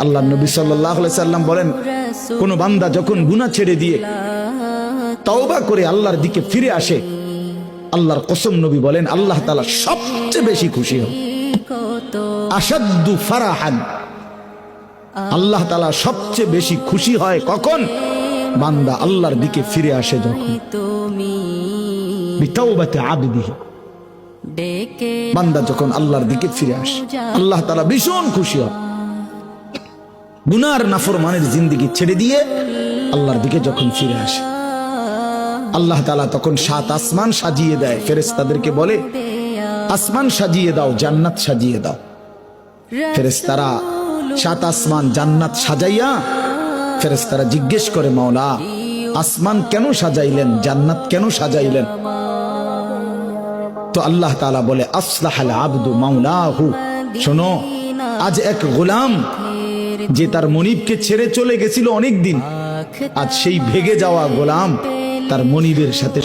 আল্লাহ নবী সাল্লাল্লাহু আলাইহি সাল্লাম বলেন, কোন বান্দা যখন গুনাহ ছেড়ে দিয়ে তওবা করে আল্লাহর দিকে ফিরে আসে, আল্লাহর কসম নবী বলেন আল্লাহ তাআলা সবচেয়ে বেশি খুশি হন। আশাদ্দু ফারাহান, আল্লাহ তাআলা সবচেয়ে বেশি খুশি হয় কখন? বান্দা আল্লাহর দিকে ফিরে আসে যখন। বিতাওবাতি আবদিহি, বান্দা যখন আল্লাহর দিকে ফিরে আসে আল্লাহ তাআলা ভীষণ খুশি হয়। গুনার নাফরমানের জিন্দেগি ছেড়ে দিয়ে আল্লাহর দিকে যখন ফিরে আসে, আল্লাহ তাআলা তখন 7 আসমান সাজিয়ে দেয়। ফেরেশতাদেরকে বলে, আসমান সাজিয়ে দাও, জান্নাত সাজিয়ে দাও। ফেরেশতারা 7 আসমান জান্নাত সাজাইয়া ফেরেশতারা জিজ্ঞেস করে, মাওলা আসমান কেন সাজাইলেন, জান্নাত কেন সাজাইলেন? তো আল্লাহ তাআলা বলে, আসলাহাল আবদু মাওলাহু, শোনো, আজ এক গোলাম যে তার মনিবকে ছেড়ে চলে গেছিল অনেক দিন, আজ সেই ভেগে যাওয়া গোলাম তার মনিবের সাথে